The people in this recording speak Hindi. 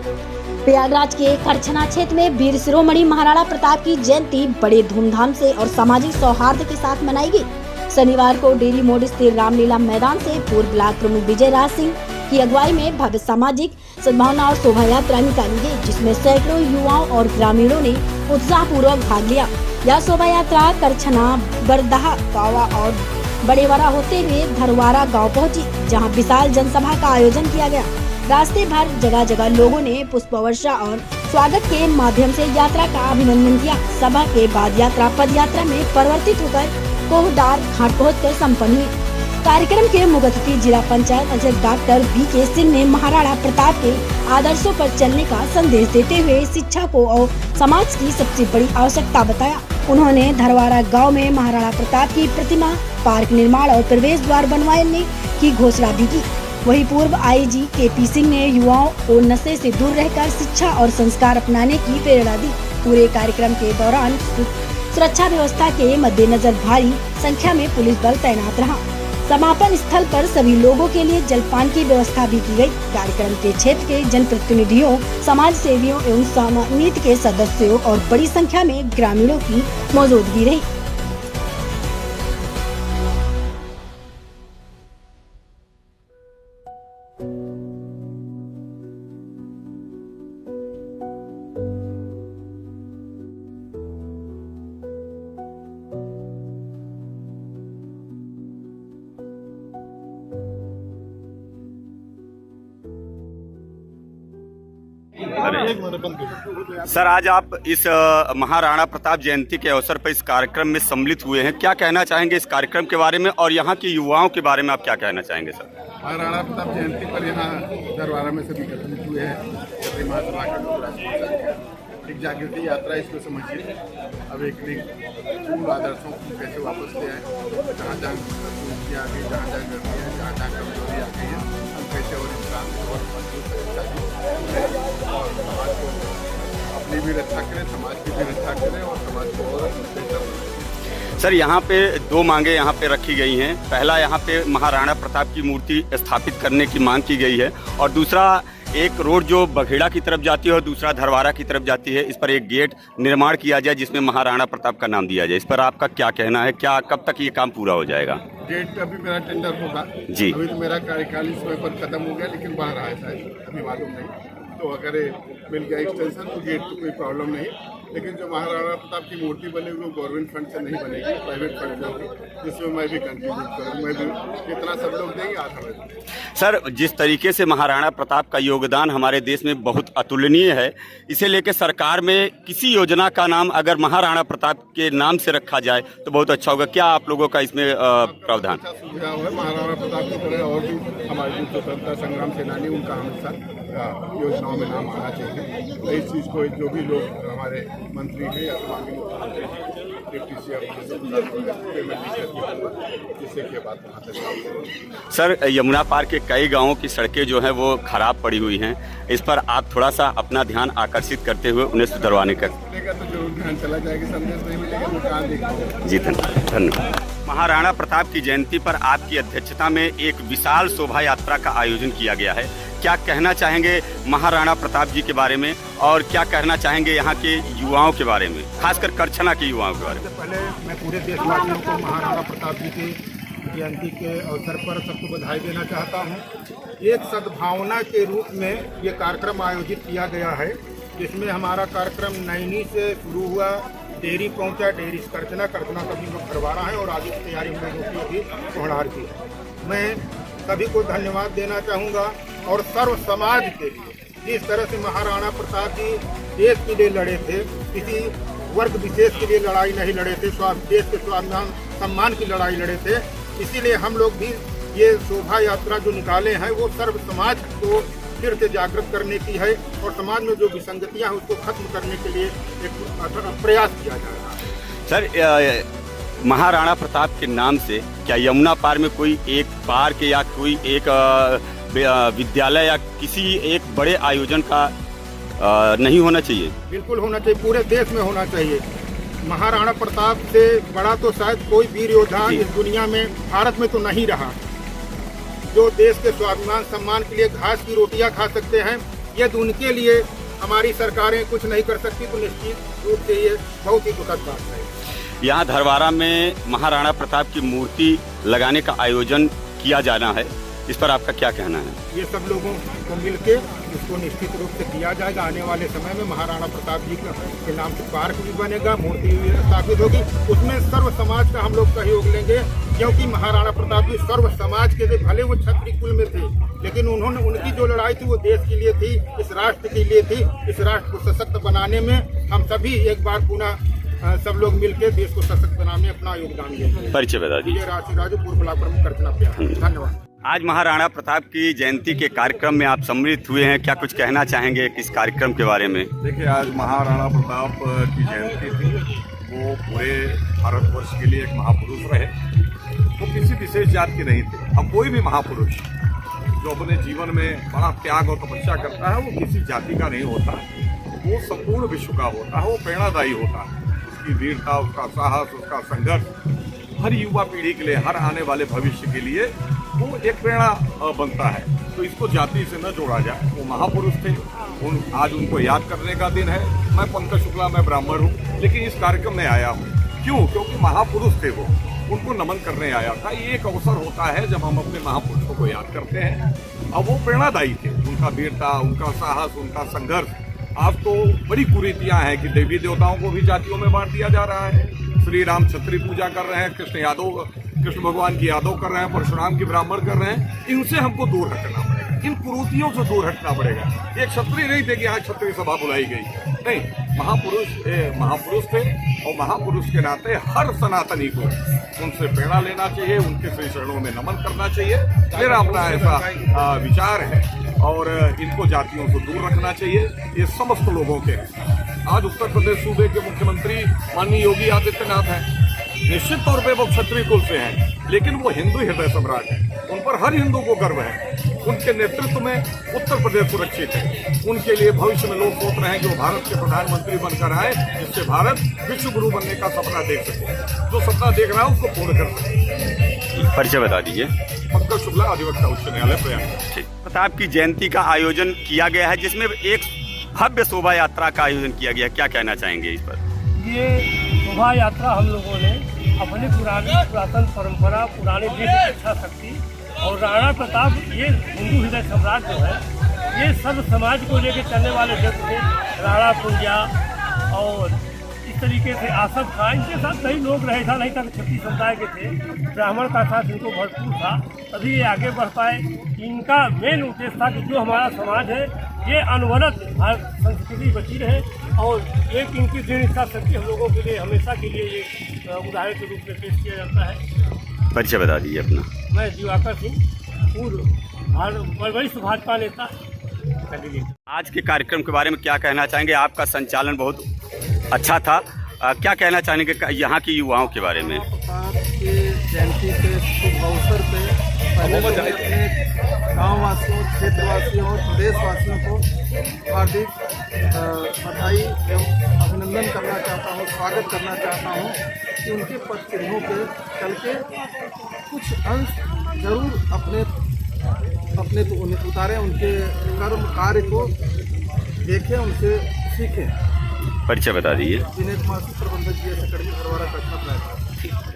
प्रयागराज के करछना क्षेत्र में वीर शिरोमणि महाराणा प्रताप की जयंती बड़े धूमधाम से और सामाजिक सौहार्द के साथ मनाई गई। शनिवार को डेरी मोड़ स्थित रामलीला मैदान से पूर्व ब्लॉक प्रमुख विजय राज सिंह की अगुवाई में भव्य सामाजिक सद्भावना और शोभा यात्रा निकाली गई, जिसमें सैकड़ों युवाओं और ग्रामीणों ने उत्साहपूर्वक भाग लिया। यह शोभा यात्रा करछना, बरदाहा, कावा और बड़ेवाड़ा होते हुए धरवारा गांव पहुंची, जहां विशाल जनसभा का आयोजन किया गया। रास्ते भर जगह जगह लोगों ने पुष्प वर्षा और स्वागत के माध्यम से यात्रा का अभिनंदन किया। सभा के बाद यात्रा पद यात्रा में परिवर्तित होकर कोहदार घाट पहुंचकर संपन्न हुई। कार्यक्रम के मुख्य अतिथि जिला पंचायत अध्यक्ष डॉक्टर बी.के. सिंह ने महाराणा प्रताप के आदर्शों पर चलने का संदेश देते हुए शिक्षा को और समाज की सबसे बड़ी आवश्यकता बताया। उन्होंने धरवारा गांव में महाराणा प्रताप की प्रतिमा, पार्क निर्माण और प्रवेश द्वार बनवाने की घोषणा भी की। वहीं पूर्व आईजी के.पी. सिंह ने युवाओं को नशे से दूर रहकर शिक्षा और संस्कार अपनाने की प्रेरणा दी। पूरे कार्यक्रम के दौरान सुरक्षा व्यवस्था के मद्देनजर भारी संख्या में पुलिस बल तैनात रहा। समापन स्थल पर सभी लोगों के लिए जलपान की व्यवस्था भी की गई। कार्यक्रम के क्षेत्र के जनप्रतिनिधियों, समाज सेवियों एवं समिति के सदस्यों और बड़ी संख्या में ग्रामीणों की मौजूदगी रही। सर, आज आप इस महाराणा प्रताप जयंती के अवसर पर इस कार्यक्रम में सम्मिलित हुए हैं। क्या कहना चाहेंगे इस कार्यक्रम के बारे में और यहाँ के युवाओं के बारे में आप क्या कहना चाहेंगे सर? महाराणा प्रताप जयंती पर यहाँ दरबारा में सभी एकत्रित हुए हैं। एक जागृति यात्रा इसको समझिए। अब एक मूल आदर्शों को कैसे वापस ले आए, जहाँ जहाँ की आ गई, जहाँ जहाँ गलती है, जहाँ जहाँ कमजोरी आ गई है, हम कैसे और इंसान और मजबूत और समाज को अपनी भी रक्षा करें, समाज की भी रक्षा करें और समाज को और बेहतर बनाएं। सर, यहाँ पे दो मांगे यहाँ पे रखी गई हैं। पहला, यहाँ पे महाराणा प्रताप की मूर्ति स्थापित करने की मांग की गई है और दूसरा, एक रोड जो बघेड़ा की तरफ जाती है और दूसरा धरवारा की तरफ जाती है, इस पर एक गेट निर्माण किया जाए जिसमें महाराणा प्रताप का नाम दिया जाए। इस पर आपका क्या कहना है? क्या कब तक ये काम पूरा हो जाएगा? गेट अभी मेरा टेंडर होगा जी। अभी तो मेरा कार्यकाल इस समय पर खत्म हो गया, लेकिन बढ़ रहा है शायद, अभी मालूम नहीं। तो अगर मिल गया एक्सटेंशन तो गेट तो कोई प्रॉब्लम नहीं, लेकिन जो महाराणा प्रताप की मूर्ति बनेगी वो गवर्नमेंट फंड से नहीं बनेगी, प्राइवेट फंड से होगी, जिसमें मैं भी कंट्रीब्यूट करूँ। मैं भी जितना सब लोग देंगे आधा में। सर, जिस तरीके से महाराणा प्रताप का योगदान हमारे देश में बहुत अतुलनीय है, इसे लेकर सरकार में किसी योजना का नाम अगर महाराणा प्रताप के नाम से रखा जाए तो बहुत अच्छा होगा। क्या आप लोगों का इसमें प्रावधान? अच्छा सुझाव है। महाराणा प्रताप की तरह और भी हमारे जो स्वतंत्रता संग्राम सेनानी, उनका हमेशा योजनाओं में नाम आना चाहिए। तो इस चीज़ को जो भी लोग हमारे मंत्री हैं या डिप्टी जिससे की बात वहाँ तक। सर, यमुना पार के कई गांवों की सड़कें जो हैं वो खराब पड़ी हुई हैं, इस पर आप थोड़ा सा अपना ध्यान आकर्षित करते हुए उन्हें सुधरवाने का। तो जरूर ध्यान चला जाएगा, संदेश नहीं मिलेगा तो कहाँ देखते। जी धन्यवाद। महाराणा प्रताप की जयंती पर आपकी अध्यक्षता में एक विशाल शोभा यात्रा का आयोजन किया गया है। क्या कहना चाहेंगे महाराणा प्रताप जी के बारे में और क्या कहना चाहेंगे यहाँ के युवाओं के बारे में, खासकर करछना के युवाओं के बारे में? पहले मैं पूरे देशवासियों को महाराणा प्रताप जी की जयंती के अवसर पर सबको बधाई देना चाहता हूँ। एक सद्भावना के रूप में ये कार्यक्रम आयोजित किया गया है, जिसमें हमारा कार्यक्रम नैनी से शुरू हुआ, डेरी पहुँचा, डेरी से करछना कभी लोग भरवाना है और आगे की तैयारी में रोकी थी कोहड़ार की। मैं सभी को धन्यवाद देना चाहूँगा और सर्व समाज के लिए, जिस तरह से महाराणा प्रताप जी देश के लिए लड़े थे, किसी वर्ग विशेष के लिए लड़ाई नहीं लड़े थे, देश के स्वाभिमान सम्मान की लड़ाई लड़े थे। इसीलिए हम लोग भी ये शोभा यात्रा जो निकाले हैं वो सर्व समाज को फिर से जागृत करने की है और समाज में जो विसंगतियाँ हैं उसको खत्म करने के लिए एक प्रयास किया जा रहा है। सर, महाराणा प्रताप के नाम से क्या यमुना पार में कोई एक पार्क या कोई एक विद्यालय या किसी एक बड़े आयोजन का नहीं होना चाहिए? बिल्कुल होना चाहिए, पूरे देश में होना चाहिए। महाराणा प्रताप से बड़ा तो शायद कोई वीर योद्धा इस दुनिया में, भारत में तो नहीं रहा, जो देश के स्वाभिमान सम्मान के लिए घास की रोटियां खा सकते हैं यदि उनके लिए हमारी सरकारें कुछ नहीं कर सकती तो निश्चित रूप से ये बहुत ही दुखद बात है। यहाँ धरवारा में महाराणा प्रताप की मूर्ति लगाने का आयोजन किया जाना है, इस पर आपका क्या कहना है? ये सब लोगों को मिलके इसको निश्चित रूप से किया जाएगा। आने वाले समय में महाराणा प्रताप जी के नाम से पार्क भी बनेगा, मूर्ति भी स्थापित होगी, उसमें सर्व समाज का हम लोग सहयोग लेंगे, क्योंकि महाराणा प्रताप जी सर्व समाज के थे। भले वो क्षत्रिय कुल में थे, लेकिन उन्होंने उनकी जो लड़ाई थी वो देश के लिए थी, इस राष्ट्र के लिए थी। इस राष्ट्र को सशक्त बनाने में हम सभी एक बार पुनः सब लोग मिलकर देश को सशक्त बनाने में अपना योगदान देंगे। परिचय बता दीजिए। राजू पूर्व ब्लॉक प्रमुख अर्चना प्यार। धन्यवाद। आज महाराणा प्रताप की जयंती के कार्यक्रम में आप सम्मिलित हुए हैं, क्या कुछ कहना चाहेंगे इस कार्यक्रम के बारे में? देखिए, आज महाराणा प्रताप की जयंती थी। वो पूरे भारतवर्ष के लिए एक महापुरुष रहे। वो किसी विशेष जाति के नहीं थे। अब कोई भी महापुरुष जो अपने जीवन में बड़ा त्याग और तपस्या करता है वो किसी जाति का नहीं होता, वो संपूर्ण विश्व का होता है, वो प्रेरणादायी होता है। उसकी वीरता, उसका साहस, उसका संघर्ष हर युवा पीढ़ी के लिए, हर आने वाले भविष्य के लिए वो एक प्रेरणा बनता है। तो इसको जाति से न जोड़ा जाए। वो महापुरुष थे, आज उनको याद करने का दिन है। मैं पंकज शुक्ला, मैं ब्राह्मण हूँ, लेकिन इस कार्यक्रम में आया हूँ। क्यों? क्योंकि महापुरुष थे वो, उनको नमन करने आया था। ये एक अवसर होता है जब हम अपने महापुरुषों को याद करते हैं। अब वो प्रेरणादायी थे, उनका वीरता, उनका साहस, उनका संघर्ष। आज तो बड़ी कुरीतियां हैं कि देवी देवताओं को भी जातियों में बांट दिया जा रहा है। श्री राम क्षत्रिय पूजा कर रहे हैं, कृष्ण भगवान की यादव कर रहे हैं, परशुराम की ब्राह्मण कर रहे हैं। इनसे हमको दूर हटना पड़ेगा, इन कुरीतियों से दूर हटना पड़ेगा। एक क्षत्रिय नहीं थे कि यहाँ क्षत्रिय सभा बुलाई गई, नहीं, महापुरुष थे। और महापुरुष के नाते हर सनातनी को उनसे प्रेरणा लेना चाहिए, उनके श्री चरणों में नमन करना चाहिए। मेरा अपना ऐसा विचार है और इनको जातियों से दूर रखना चाहिए। ये समस्त लोगों के हैं। आज उत्तर प्रदेश सूबे के मुख्यमंत्री माननीय योगी आदित्यनाथ हैं। निश्चित तौर पे वो क्षत्रिय कुल से हैं, लेकिन वो हिंदू हृदय सम्राट हैं। उन पर हर हिंदू को गर्व है। उनके नेतृत्व में उत्तर प्रदेश सुरक्षित है। उनके लिए भविष्य में लोग सोच रहे हैं कि वो भारत के प्रधानमंत्री बनकर आए, जिससे भारत विश्व गुरु बनने का सपना देख सके। जो सपना देख रहा है उसको पूर्ण कर सके। परिचय बता दीजिए। पंकज शुक्ला, अधिवक्ता उच्च न्यायालय प्रयाग। प्रताप की जयंती का आयोजन किया गया है, जिसमें एक भव्य शोभा यात्रा का आयोजन किया गया, क्या कहना चाहेंगे इस पर? ये शोभा यात्रा हम लोगों ने अपनी पुरातन परंपरा, पुरानी देश इच्छा शक्ति और राणा प्रताप, ये हिंदू हृदय सम्राट जो है, ये सब समाज को लेकर चलने वाले व्यक्ति थे। राणा कुंजा और इस तरीके से आसफ था, इनके साथ कई लोग रहे था, नहीं तक क्षत्रिय समुदाय के थे, ब्राह्मण का साथ इनको भरपूर था, तभी ये आगे बढ़ पाए। इनका मेन उद्देश्य था कि जो हमारा समाज है ये अनवरत संस्कृति बची रहे और एक इनकी दृढ़ इच्छा शक्ति हम लोगों के लिए हमेशा के लिए ये उदाहरण के रूप में पेश किया जाता है। परिचय बता दीजिए अपना। मैं दिवाकर सिंह, पूर्व वरिष्ठ भाजपा नेता। आज के कार्यक्रम के बारे में क्या कहना चाहेंगे? आपका संचालन बहुत अच्छा था, क्या कहना चाहेंगे यहाँ के युवाओं के बारे में? प्रताप के जयंती के शुभ अवसर पे पहले तो मैं अपने गाँववासियों, क्षेत्रवासियों और प्रदेशवासियों को हार्दिक बधाई एवं अभिनंदन करना चाहता हूँ, स्वागत करना चाहता हूँ कि उनके पद चिन्हों पे चल के कुछ अंश जरूर अपने तो उन्हें उतारें, उनके कर्म कार्य को देखें, उनसे सीखें। परिचय बता दीजिए। विनय कुमार प्रबंधक जी, अकेडमी धरवारा का छात्र है।